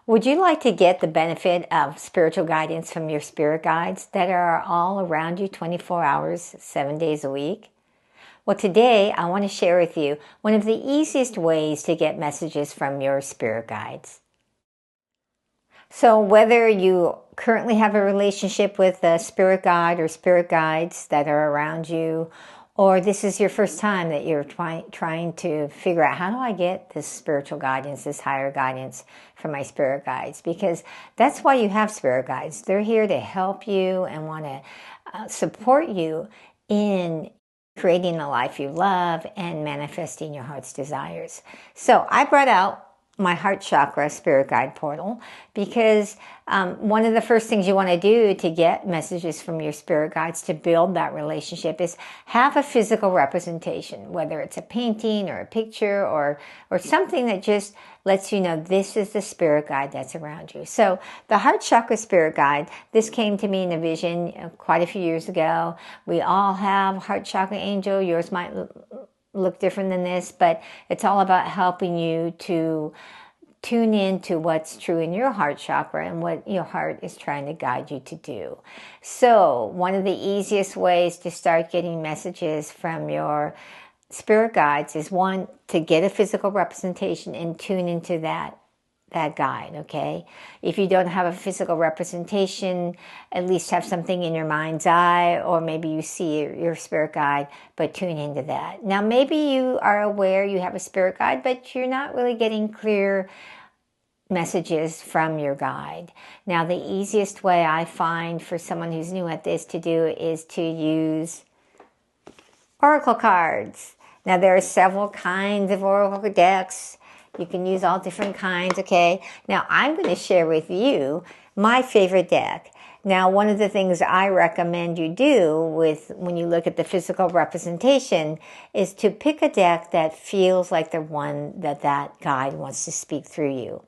Would you like to get the benefit of spiritual guidance from your spirit guides that are all around you 24 hours, 7 days a week? Well, today I want to share with you one of the easiest ways to get messages from your spirit guides. So whether you currently have a relationship with a spirit guide or spirit guides that are around you, or this is your first time that you're trying to figure out, how do I get this spiritual guidance, this higher guidance from my spirit guides? Because that's why you have spirit guides. They're here to help you and want to support you in creating the life you love and manifesting your heart's desires. So I brought out my heart chakra spirit guide portal because one of the first things you want to do to get messages from your spirit guides, to build that relationship, is have a physical representation, whether it's a painting or a picture or something that just lets you know this is the spirit guide that's around you. So the heart chakra spirit guide, this came to me in a vision quite a few years ago. We all have heart chakra angel. Yours might look different than this, but it's all about helping you to tune in to what's true in your heart chakra and what your heart is trying to guide you to do. So one of the easiest ways to start getting messages from your spirit guides is, one, to get a physical representation and tune into that guide, okay? If you don't have a physical representation, at least have something in your mind's eye, or maybe you see your spirit guide, but tune into that. Now, maybe you are aware you have a spirit guide, but you're not really getting clear messages from your guide. Now, the easiest way I find for someone who's new at this to do is to use oracle cards. Now, there are several kinds of oracle decks. You can use all different kinds, okay? Now, I'm going to share with you my favorite deck. Now, one of the things I recommend you do when you look at the physical representation is to pick a deck that feels like the one that guide wants to speak through you.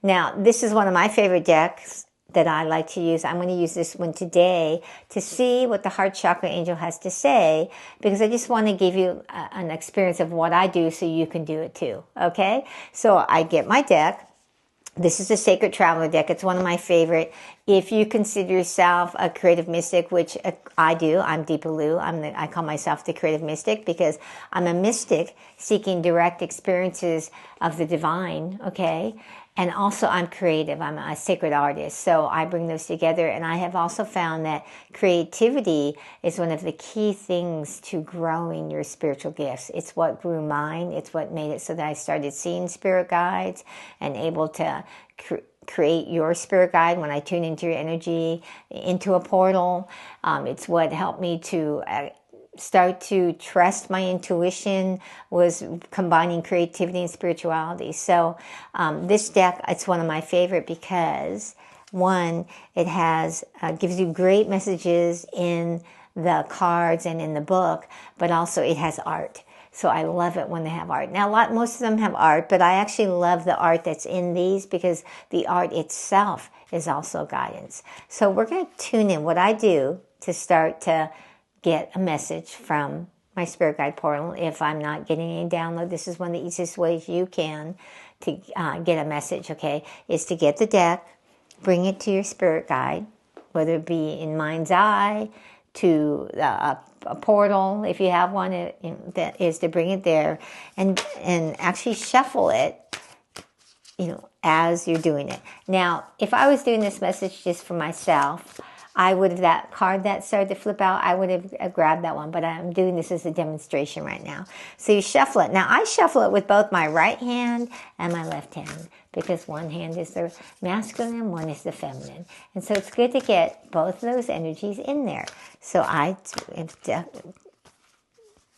Now, this is one of my favorite decks that I like to use. I'm going to use this one today to see what the heart chakra angel has to say, because I just want to give you an experience of what I do so you can do it too, okay? So I get my deck. This is a Sacred Traveler deck. It's one of my favorite. If you consider yourself a creative mystic, which I do, I'm Deepa Lou. I call myself the creative mystic because I'm a mystic seeking direct experiences of the divine, okay? And also I'm creative. I'm a sacred artist. So I bring those together. And I have also found that creativity is one of the key things to growing your spiritual gifts. It's what grew mine. It's what made it so that I started seeing spirit guides and able to create your spirit guide when I tune into your energy, into a portal. It's what helped me to start to trust my intuition, was combining creativity and spirituality. So this deck, it's one of my favorite because, one, it has gives you great messages in the cards and in the book, but also it has art. So I love it when they have art. Now, most of them have art, but I actually love the art that's in these because the art itself is also guidance. So we're going to tune in. What I do to start to get a message from my spirit guide portal, if I'm not getting any download, this is one of the easiest ways you can to get a message, okay, is to get the deck, bring it to your spirit guide, whether it be in mind's eye, to a portal, if you have one, that is to bring it there, and actually shuffle it, as you're doing it. Now, if I was doing this message just for myself, I would have, that card that started to flip out, I would have grabbed that one, but I'm doing this as a demonstration right now. So you shuffle it. Now, I shuffle it with both my right hand and my left hand because one hand is the masculine and one is the feminine. And so it's good to get both of those energies in there. So I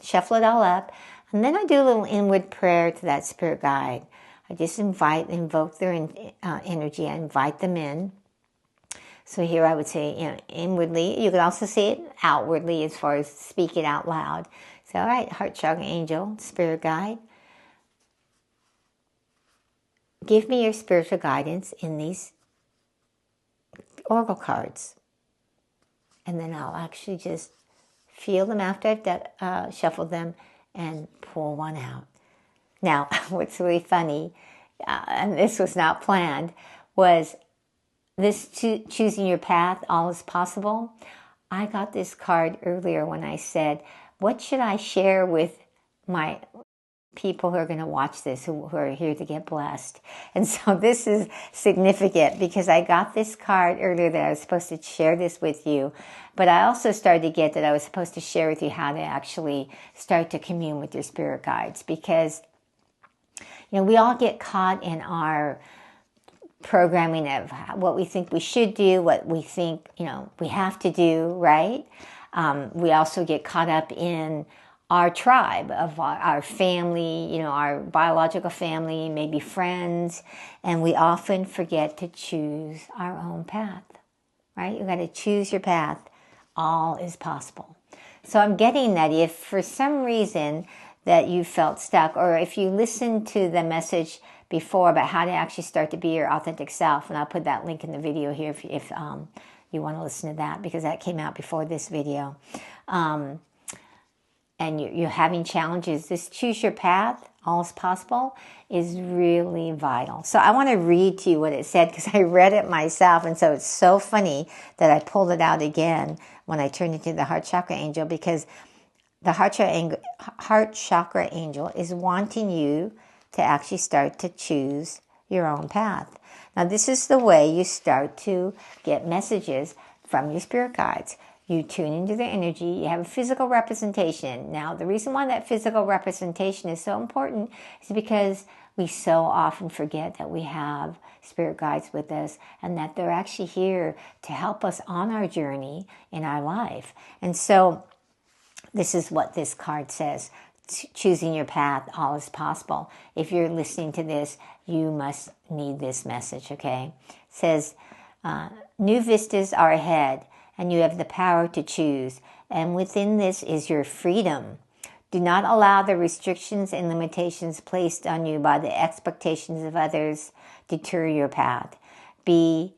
shuffle it all up, and then I do a little inward prayer to that spirit guide. I just invoke their energy. I invite them in. So here I would say, inwardly. You could also say it outwardly as far as speak it out loud. So, all right, heart chakra angel, spirit guide, give me your spiritual guidance in these oracle cards. And then I'll actually just feel them after I've shuffled them and pull one out. Now, what's really funny, and this was not planned, was this choosing your path, all is possible. I got this card earlier when I said, what should I share with my people who are going to watch this, who are here to get blessed? And so this is significant because I got this card earlier that I was supposed to share this with you, but I also started to get that I was supposed to share with you how to actually start to commune with your spirit guides, because we all get caught in our programming of what we think we should do, what we think we have to do, right? We also get caught up in our tribe of our family, our biological family, maybe friends, and we often forget to choose our own path, right? You got to choose your path. All is possible. So I'm getting that if for some reason that you felt stuck, or if you listened to the message before about how to actually start to be your authentic self, and I'll put that link in the video here if you want to listen to that, because that came out before this video, and you're having challenges, this choose your path, all is possible, is really vital. So I want to read to you what it said, because I read it myself, and so it's so funny that I pulled it out again when I turned into the heart chakra angel, because the heart chakra angel is wanting you to actually start to choose your own path. Now, this is the way you start to get messages from your spirit guides. You tune into their energy. You have a physical representation. Now, the reason why that physical representation is so important is because we so often forget that we have spirit guides with us and that they're actually here to help us on our journey in our life. And so this is what this card says. Choosing your path, all is possible. If you're listening to this, you must need this message, okay? It says, new vistas are ahead, and you have the power to choose. And within this is your freedom. Do not allow the restrictions and limitations placed on you by the expectations of others deter your path. Be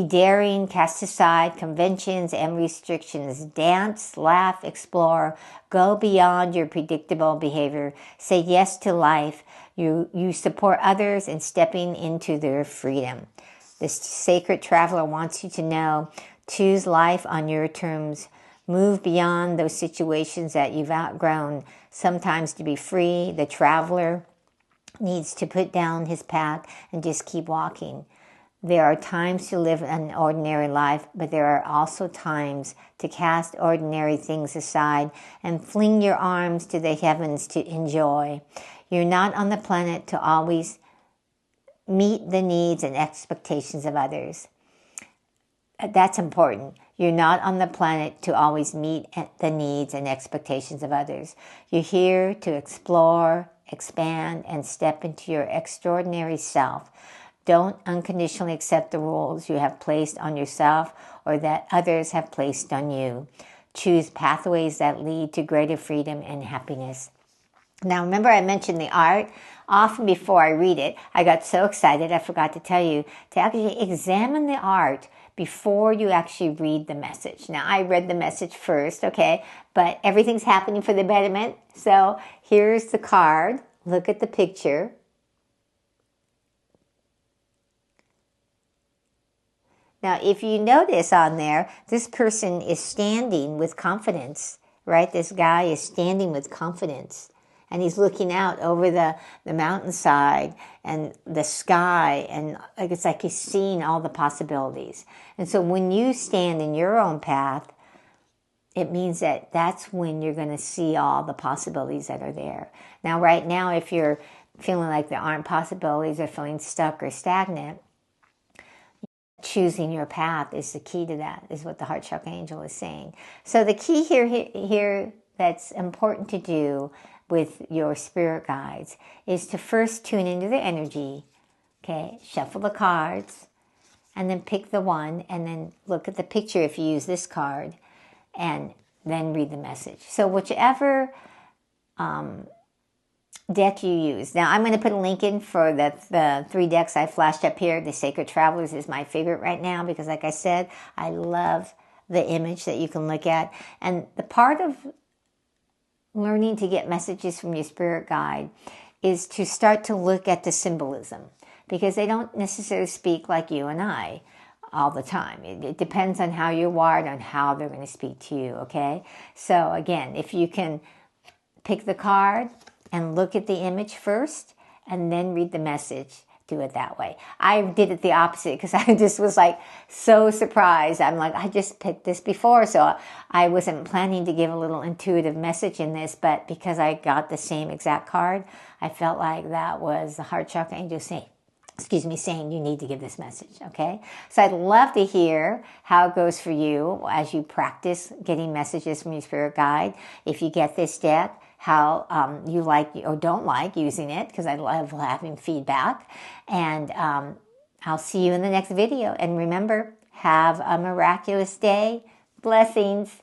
daring, cast aside conventions and restrictions. Dance, laugh, explore. Go beyond your predictable behavior. Say yes to life. You support others in stepping into their freedom. This sacred traveler wants you to know, choose life on your terms. Move beyond those situations that you've outgrown. Sometimes to be free, the traveler needs to put down his pack and just keep walking. There are times to live an ordinary life, but there are also times to cast ordinary things aside and fling your arms to the heavens to enjoy. You're not on the planet to always meet the needs and expectations of others. That's important. You're not on the planet to always meet the needs and expectations of others. You're here to explore, expand, and step into your extraordinary self. Don't unconditionally accept the rules you have placed on yourself or that others have placed on you. Choose pathways that lead to greater freedom and happiness. Now, remember I mentioned the art? Often before I read it, I got so excited I forgot to tell you to actually examine the art before you actually read the message. Now, I read the message first, okay, but everything's happening for the betterment. So here's the card. Look at the picture. Now, if you notice on there, this person is standing with confidence, right? This guy is standing with confidence. And he's looking out over the mountainside and the sky. And it's like he's seeing all the possibilities. And so when you stand in your own path, it means that that's when you're going to see all the possibilities that are there. Now, right now, if you're feeling like there aren't possibilities or feeling stuck or stagnant, choosing your path is the key to that, is what the heart chakra angel is saying. So the key here that's important to do with your spirit guides is to first tune into their energy, okay, shuffle the cards, and then pick the one, and then look at the picture if you use this card, and then read the message. So whichever deck you use. Now, I'm going to put a link in for the 3 decks I flashed up here. The Sacred Travelers is my favorite right now because, like I said, I love the image that you can look at. And the part of learning to get messages from your spirit guide is to start to look at the symbolism. because they don't necessarily speak like you and I all the time. It depends on how you're wired, on how they're going to speak to you, okay? So again, if you can pick the card and look at the image first and then read the message, do it that way. I did it the opposite because I just was like so surprised. I'm like, I just picked this before, so I wasn't planning to give a little intuitive message in this, but because I got the same exact card, I felt like that was the heart chakra angel saying, saying you need to give this message, okay? So I'd love to hear how it goes for you as you practice getting messages from your spirit guide. If you get this deck, how you like or don't like using it, because I love having feedback. And I'll see you in the next video. And remember, have a miraculous day. Blessings.